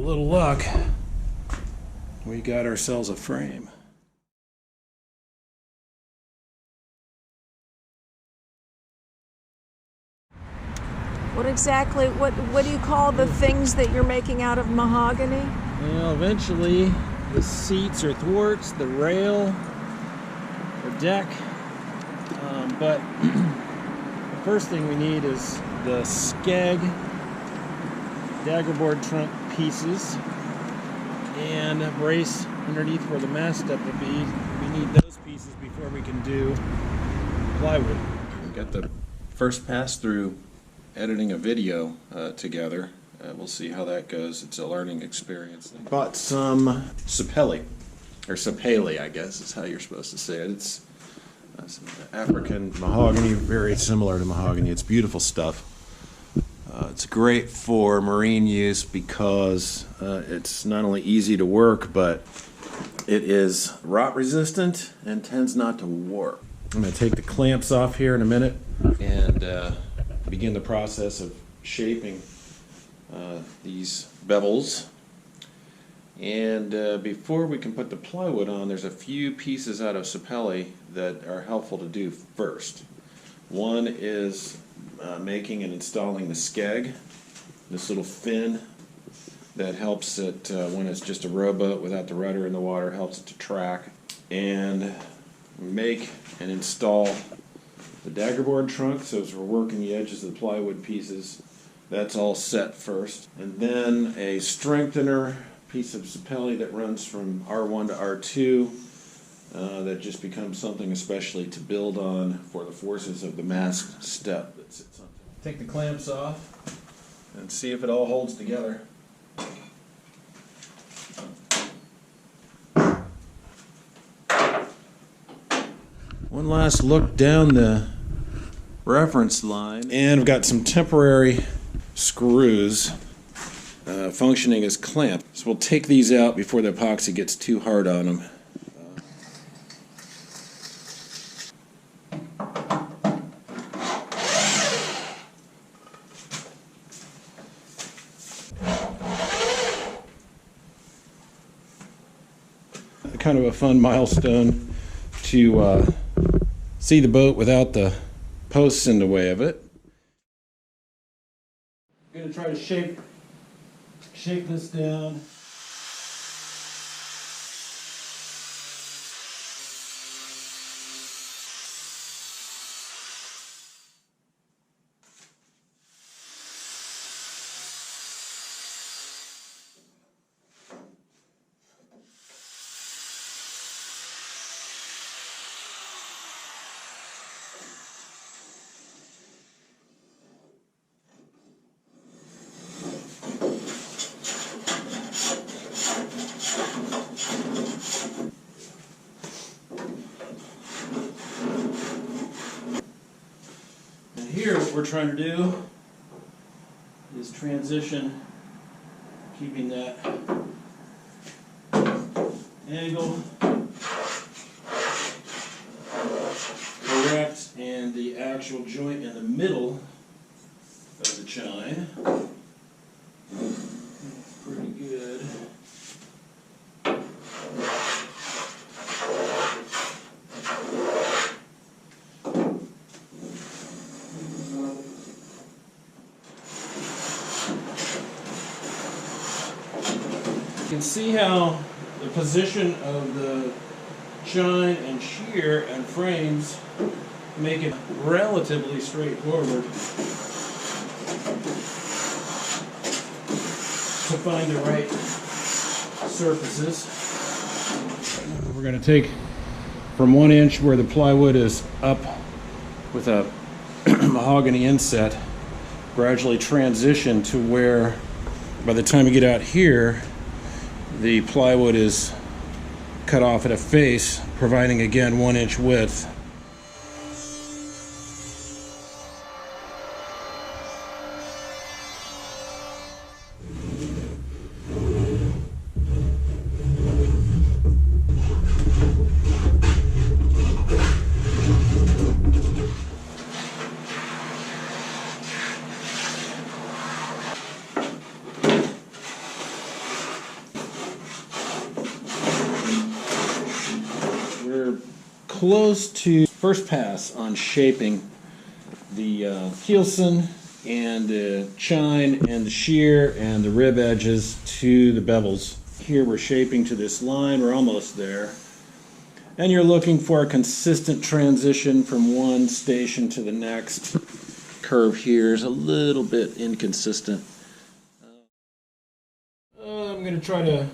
little luck, we got ourselves a frame. What do you call the things that you're making out of mahogany? Well, eventually the seats or thwarts, the rail or deck, but the first thing we need is the skeg Daggerboard trunk pieces and a brace underneath where the mast step will be. We need those pieces before we can do plywood. We got the first pass through editing a video together. We'll see how that goes. It's a learning experience. Bought some Sapele, or Sapele, I guess is how you're supposed to say it. It's some African mahogany, very similar to mahogany. It's beautiful stuff. It's great for marine use because it's not only easy to work, but it is rot resistant and tends not to warp. I'm going to take the clamps off here in a minute and begin the process of shaping these bevels. And before we can put the plywood on, there's a few pieces out of Sapele that are helpful to do first. One is making and installing the skeg, this little fin that helps it when it's just a rowboat without the rudder in the water, helps it to track. And make and install the Daggerboard trunk, so as we're working the edges of the plywood pieces, that's all set first. And then a strengthener piece of Sapele that runs from R1 to R2 that just becomes something especially to build on for the forces of the mast step that sits on top. Take the clamps off and see if it all holds together. One last look down the reference line, and we've got some temporary screws functioning as clamps. So we'll take these out before the epoxy gets too hard on them. Kind of a fun milestone to see the boat without the posts in the way of it. I'm going to try to shape this down. Here, what we're trying to do is transition, keeping that angle correct and the actual joint in the middle of the chine. That's pretty good. You can see how the position of the chine and shear and frames make it relatively straightforward to find the right surfaces. We're going to take from 1 inch where the plywood is up with a mahogany inset, gradually transition to where by the time you get out here the plywood is cut off at a face, providing again 1 inch width. close to first pass on shaping the keelson and the chine and the shear and the rib edges to the bevels. Here we're shaping to this line, we're almost there. And you're looking for a consistent transition from one station to the next. Curve here is a little bit inconsistent. I'm going to try to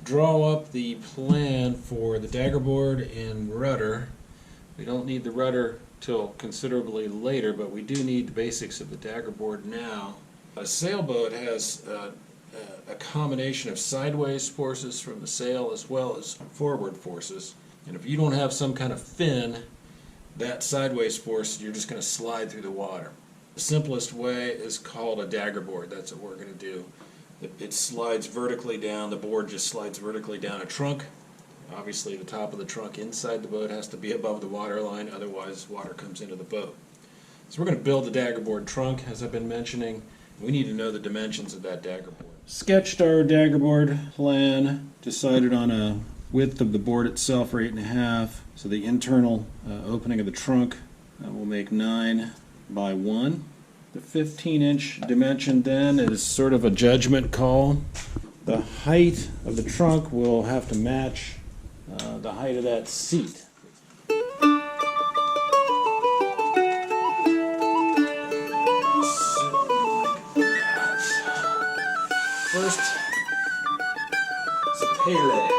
draw up the plan for the daggerboard and rudder. We don't need the rudder till considerably later, but we do need the basics of the daggerboard now. A sailboat has a combination of sideways forces from the sail as well as forward forces. And if you don't have some kind of fin, that sideways force, you're just going to slide through the water. The simplest way is called a daggerboard. That's what we're going to do. It slides vertically down. The board just slides vertically down a trunk. Obviously, the top of the trunk inside the boat has to be above the water line, otherwise water comes into the boat. So we're going to build the daggerboard trunk, as I've been mentioning. We need to know the dimensions of that daggerboard. Sketched our daggerboard plan, decided on a width of the board itself for 8.5. So the internal opening of the trunk will make 9 by 1. The 15-inch dimension then is sort of a judgment call. The height of the trunk will have to match the height of that seat. First, Sapele.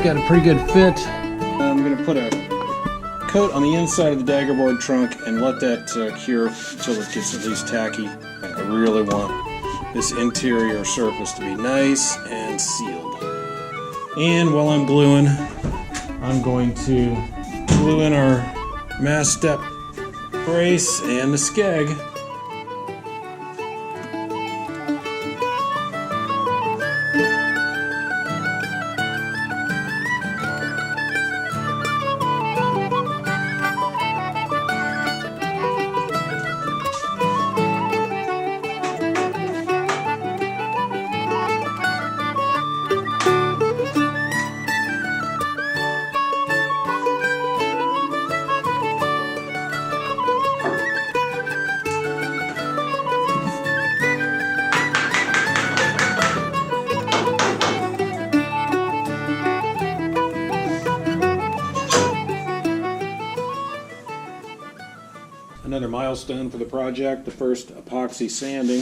Got a pretty good fit. I'm going to put a coat on the inside of the daggerboard trunk and let that cure until it gets at least tacky. I really want this interior surface to be nice and sealed. And while I'm gluing, I'm going to glue in our mast step brace and the skeg. Another milestone for the project, the first epoxy sanding.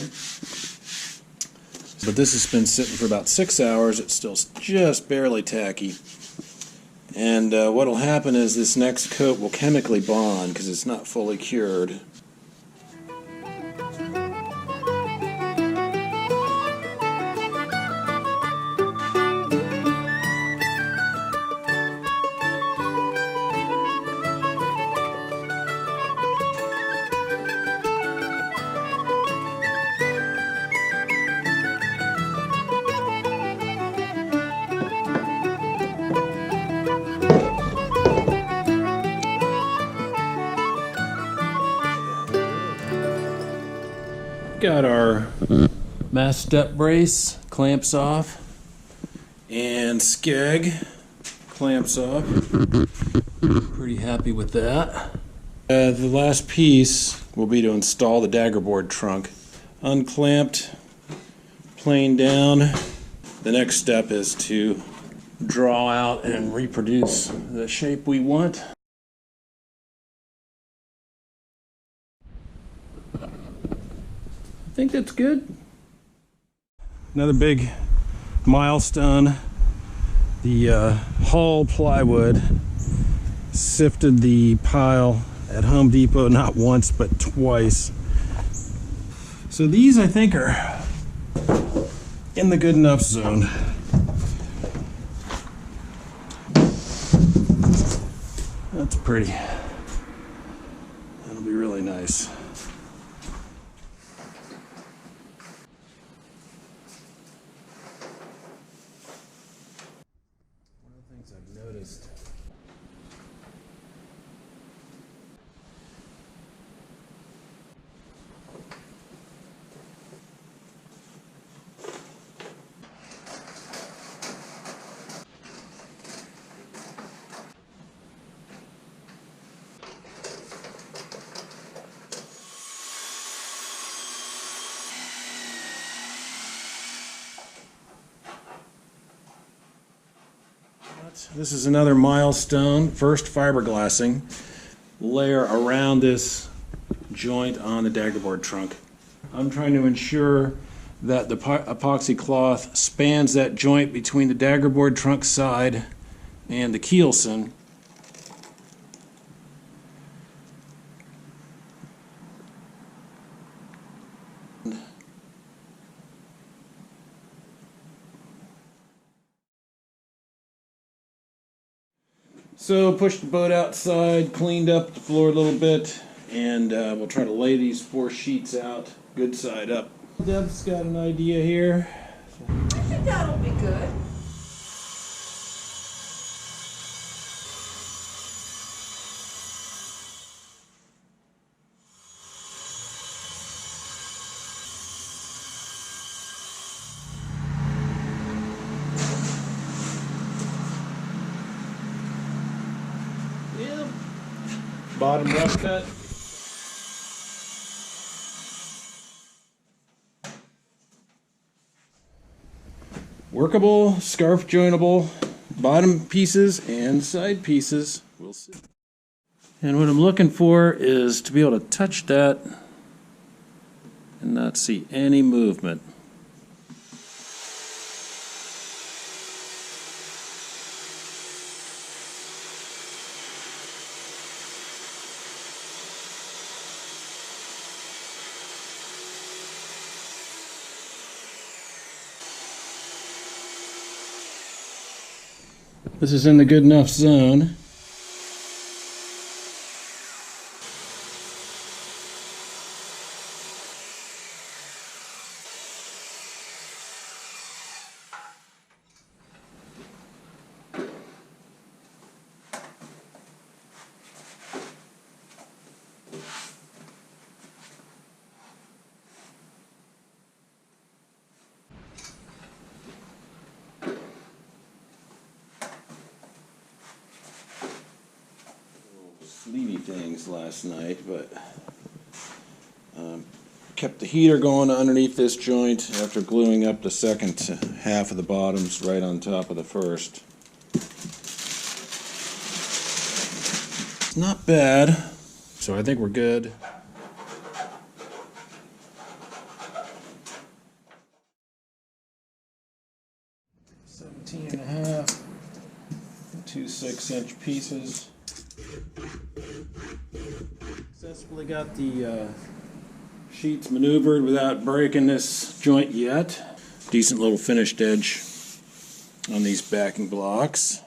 But this has been sitting for about 6 hours. It's still just barely tacky. And what will happen is this next coat will chemically bond because it's not fully cured. Got our mast step brace clamps off. and skeg clamps up. Pretty happy with that. The last piece will be to install the Daggerboard trunk. Unclamped, plane down. The next step is to draw out and reproduce the shape we want. I think that's good. Another big milestone. The hull plywood. Sifted the pile at Home Depot not once but twice. So these I think are in the good enough zone. That's pretty. That'll be really nice. One of the things I've noticed this is another milestone, first fiberglassing layer around this joint on the Daggerboard trunk. I'm trying to ensure that the epoxy cloth spans that joint between the Daggerboard trunk side and the keelson. So pushed the boat outside, cleaned up the floor a little bit, and we'll try to lay these 4 sheets out, good side up. Deb's got an idea here. I think that'll be good. Yeah. Bottom rough cut. Workable, scarf jointable, bottom pieces and side pieces. We'll see. And what I'm looking for is to be able to touch that and not see any movement. This is in the good enough zone. Sleevey things last night, but kept the heater going underneath this joint after gluing up the second half of the bottoms right on top of the first. It's not bad, so I think we're good. $17.5, 2 6-inch pieces. Successfully got the sheets maneuvered without breaking this joint yet. Decent little finished edge on these backing blocks.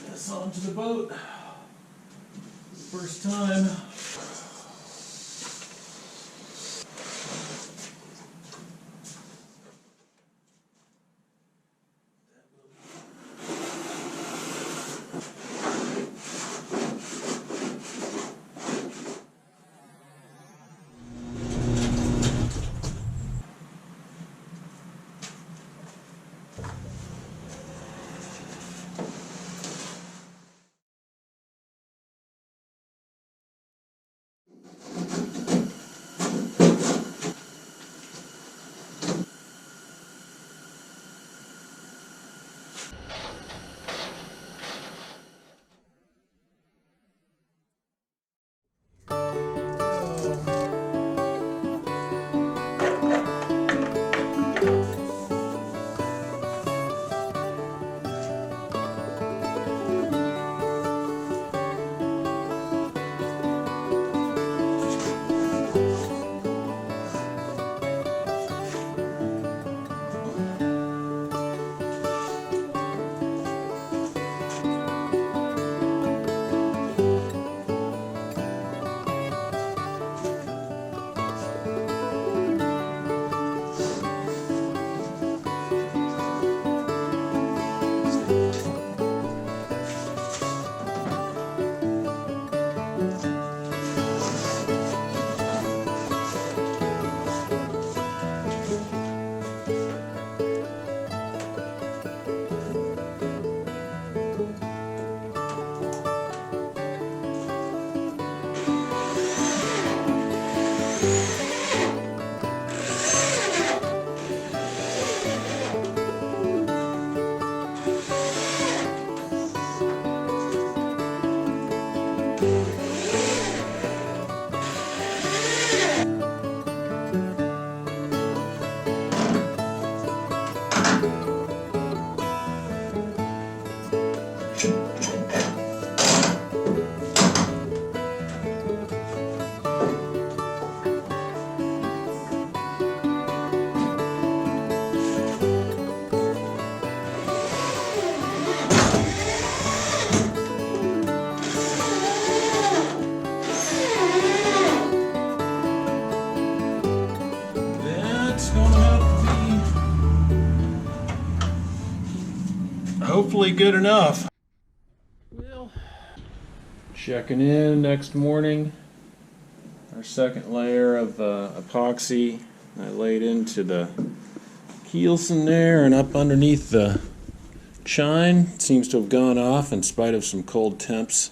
This onto the boat. First time. It's gonna have to be hopefully good enough. Well, checking in next morning. Our second layer of epoxy I laid into the keelson there and up underneath the chine. It seems to have gone off in spite of some cold temps.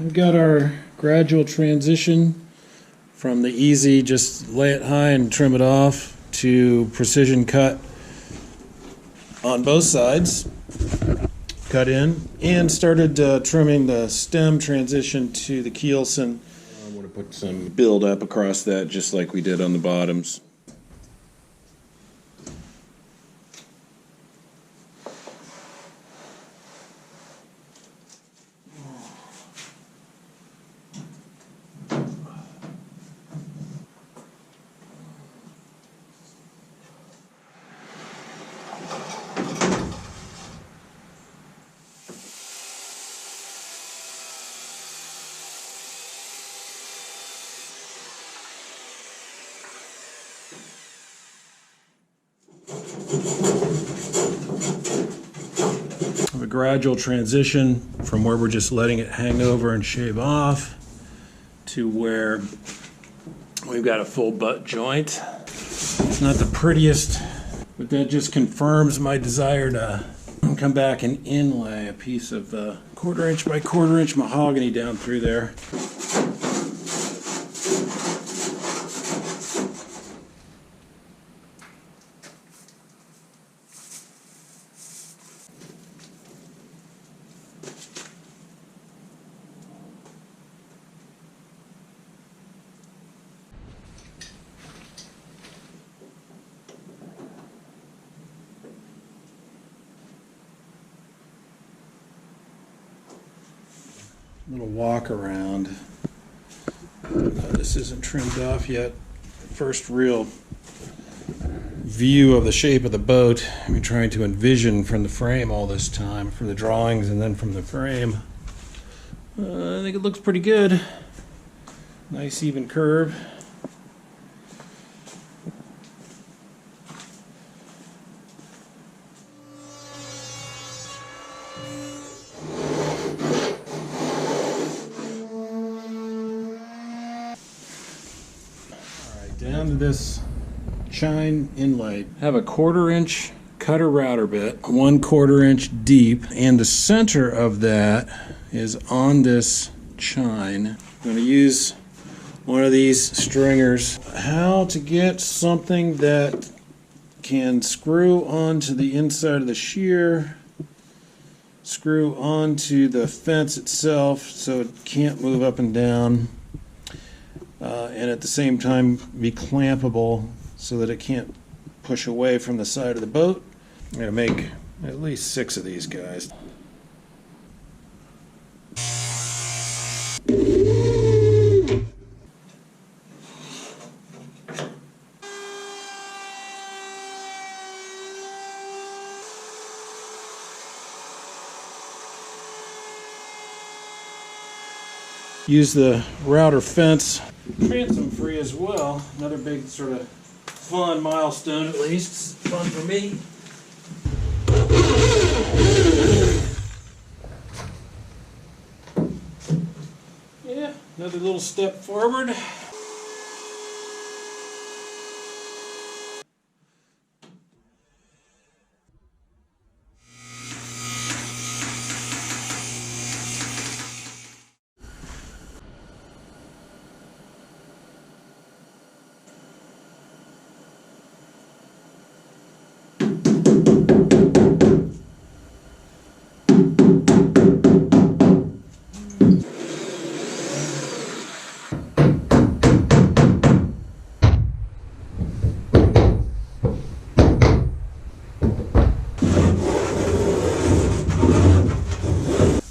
We've got our gradual transition from the easy, just lay it high and trim it off, to precision cut on both sides, cut in, and started trimming the stem transition to the keelson. I'm going to put some build up across that just like we did on the bottoms. A gradual transition from where we're just letting it hang over and shave off to where we've got a full butt joint. It's not the prettiest, but that just confirms my desire to come back and inlay a piece of 1/4 inch by 1/4 inch mahogany down through there. Little walk around. This isn't trimmed off yet. First real view of the shape of the boat. I've been trying to envision from the frame all this time, from the drawings and then from the frame. I think it looks pretty good. Nice even curve. Down to this chine inlay. I have a 1/4 inch cutter router bit, 1/4 inch deep, and the center of that is on this chine. I'm going to use one of these stringers. How to get something that can screw onto the inside of the shear, screw onto the fence itself so it can't move up and down. And at the same time be clampable so that it can't push away from the side of the boat. I'm going to make at least 6 of these guys. Use the router fence, transom free as well. Another big sort of fun milestone, at least. It's fun for me. Yeah, another little step forward.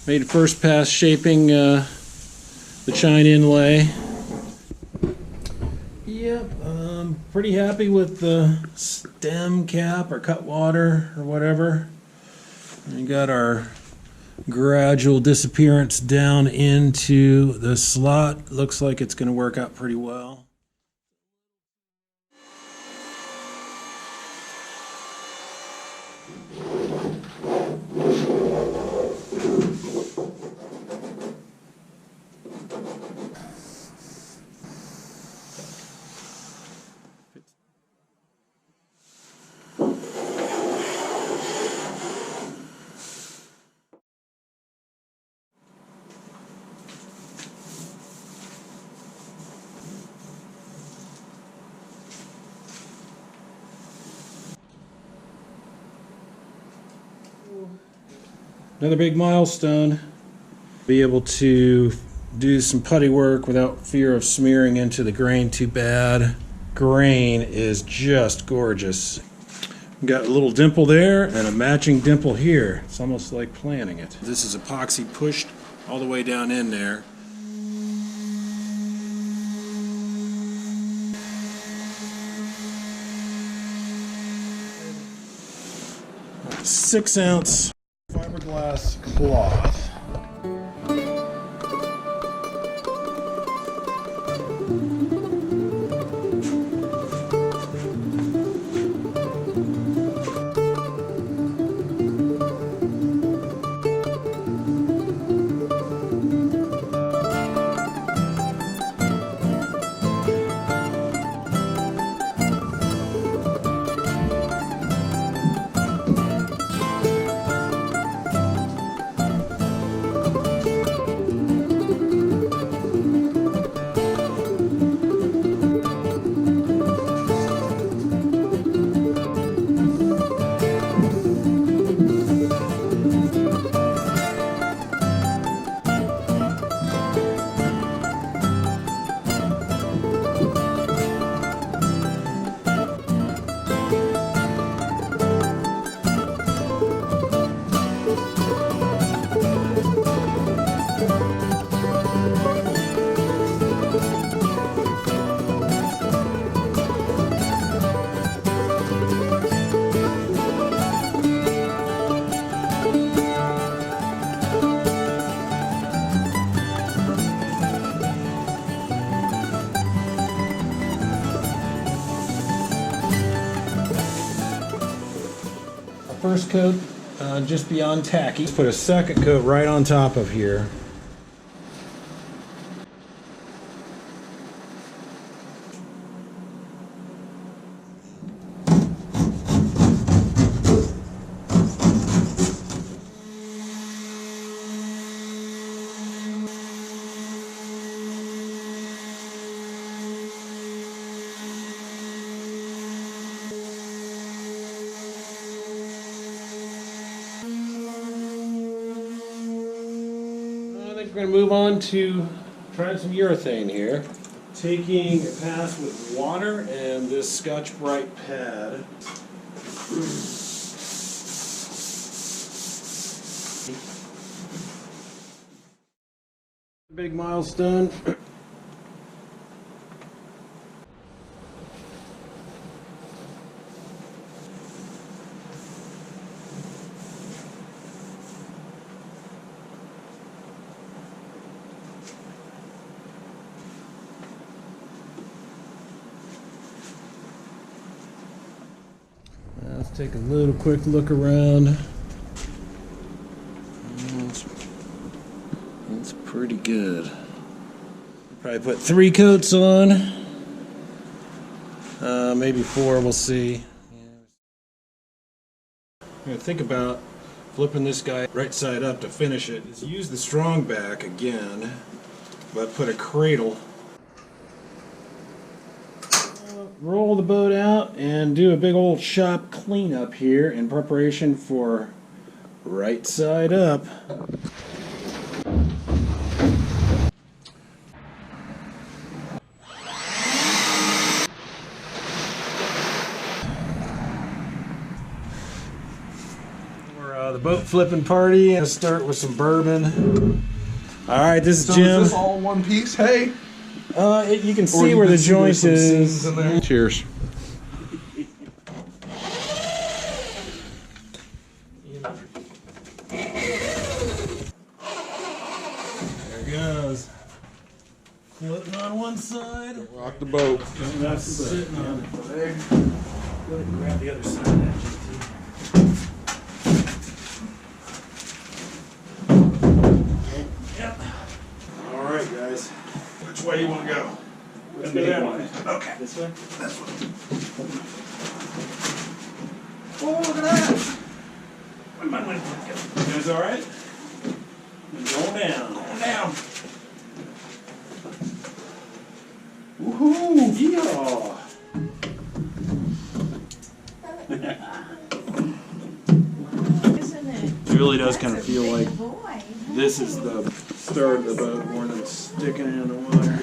Made a first pass shaping the chine inlay. Yep, pretty happy with the stem cap or cutwater or whatever. We got our gradual disappearance down into the slot. Looks like it's going to work out pretty well. Another big milestone. Be able to do some putty work without fear of smearing into the grain too bad. Grain is just gorgeous. Got a little dimple there and a matching dimple here. It's almost like planning it. This is epoxy pushed all the way down in there. A 6-ounce fiberglass cloth. First coat just beyond tacky. Put a second coat right on top of here. We're going to move on to trying some urethane here. Taking a pass with water and this Scotch-Brite pad. Big milestone. Let's take a little quick look around. That's pretty good. Probably put 3 coats on. Maybe 4, we'll see. I'm gonna think about flipping this guy right side up to finish it. Is use the strongback again, but put a cradle. Roll the boat out and do a big old shop cleanup here in preparation for right side up. The boat flipping party. Let's start with some bourbon. All right, this is So Jim. is this all one piece? Hey. You can see where the joint is. In there. Cheers. There it goes. Floating on one side. Rock the boat. That's sitting on it. Go ahead and grab the other side of that, JT. Yep. All right, guys. Which way you want to go? Let's go that way. Okay. This way? This one. Oh, look at that! You guys all right? Going down. Going down. Woohoo! Yeehaw. Isn't it? It really does kind of feel like Boy. this is the start of the boat more than sticking in the water.